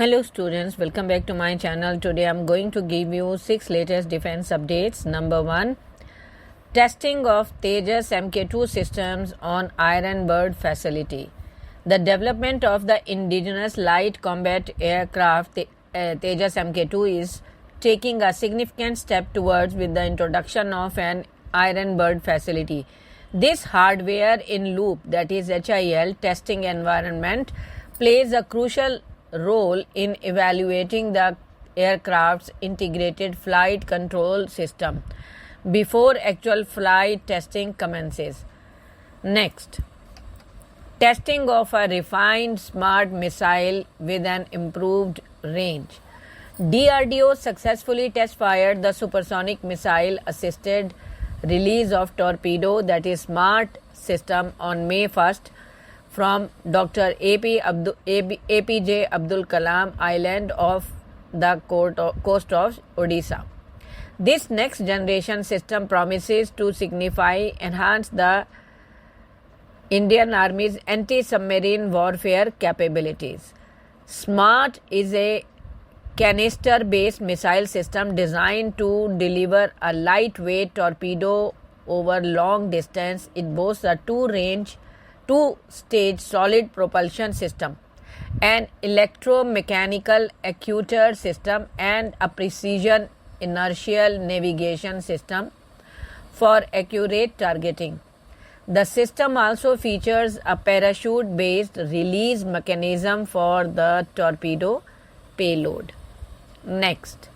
Hello students, welcome back to my channel. Today I am going to give you 6 latest defense updates. Number 1, testing of Tejas Mk2 systems on Iron Bird facility. The development of the indigenous light combat aircraft Tejas Mk2 is taking a significant step towards with the introduction of an Iron Bird facility. This hardware in loop, that is HIL testing environment, plays a crucial role in evaluating the aircraft's integrated flight control system before actual flight testing commences. Next, testing of a refined smart missile with an improved range. DRDO successfully test fired the supersonic missile assisted release of torpedo, that is smart system, on May 1st from Dr. APJ Abdul Kalam Island of the coast of Odisha. This next generation system promises to signify enhance the Indian Army's anti-submarine warfare capabilities. SMART is a canister-based missile system designed to deliver a lightweight torpedo over long distance. It boasts a two-stage solid propulsion system, an electromechanical actuator system, and a precision inertial navigation system for accurate targeting. The system also features a parachute-based release mechanism for the torpedo payload. Next,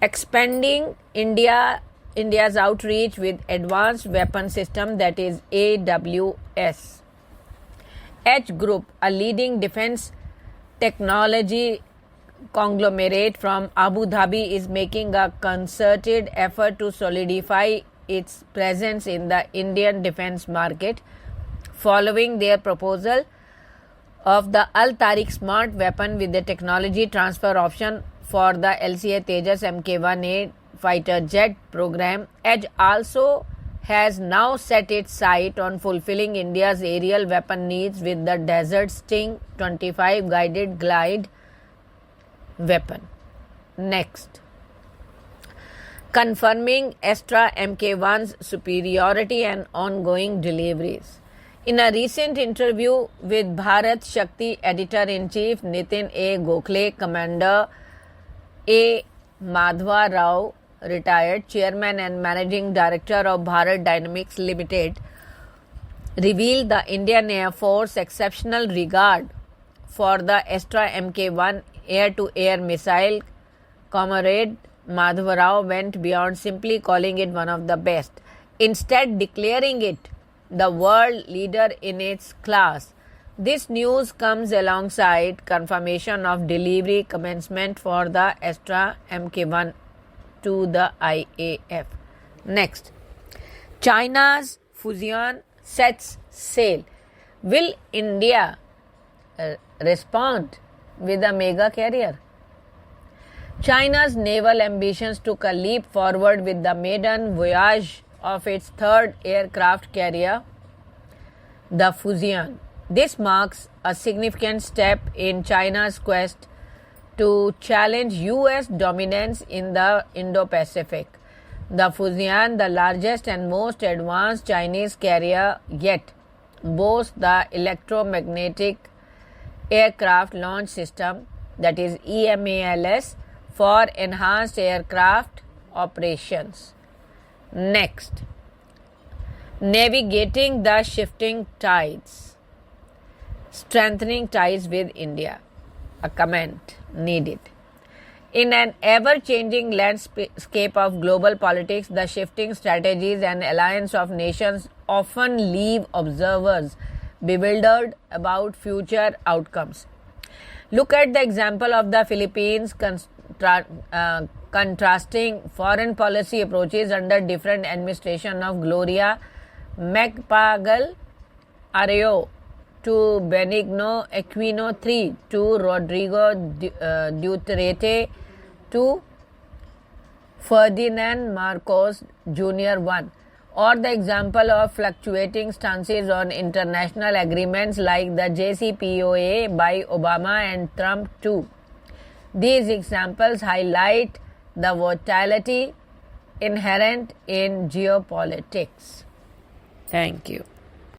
expanding India's outreach with Advanced Weapon System, that is AWS. H Group, a leading defense technology conglomerate from Abu Dhabi, is making a concerted effort to solidify its presence in the Indian defense market following their proposal of the Al Tariq smart weapon with the technology transfer option for the LCA Tejas Mk1A fighter jet program. Edge also has now set its sight on fulfilling India's aerial weapon needs with the Desert Sting 25 guided glide weapon. Next, confirming Astra Mk1's superiority and ongoing deliveries. In a recent interview with Bharat Shakti Editor-in-Chief Nitin A. Gokhale, Commander A. Madhva Rao, retired Chairman and Managing Director of Bharat Dynamics Limited, revealed the Indian Air Force exceptional regard for the Astra Mk1 air-to-air missile. Comrade Madhva Rao went beyond simply calling it one of the best, instead declaring it the world leader in its class. This news comes alongside confirmation of delivery commencement for the Astra Mk1 to the IAF. Next, China's Fujian sets sail. Will India respond with a mega carrier? China's naval ambitions took a leap forward with the maiden voyage of its third aircraft carrier, the Fujian. This marks a significant step in China's quest to challenge US dominance in the Indo-Pacific. The Fujian, the largest and most advanced Chinese carrier yet, boasts the electromagnetic aircraft launch system, that is EMALS, for enhanced aircraft operations. Next, navigating the shifting tides, strengthening ties with India. A comment needed. In an ever-changing landscape of global politics, the shifting strategies and alliance of nations often leave observers bewildered about future outcomes. Look at the example of the Philippines contrasting foreign policy approaches under different administration of Gloria Macapagal Arroyo to Benigno Aquino III to Rodrigo Duterte to Ferdinand Marcos Jr. I. or the example of fluctuating stances on international agreements like the JCPOA by Obama and Trump too. These examples highlight the volatility inherent in geopolitics. Thank you.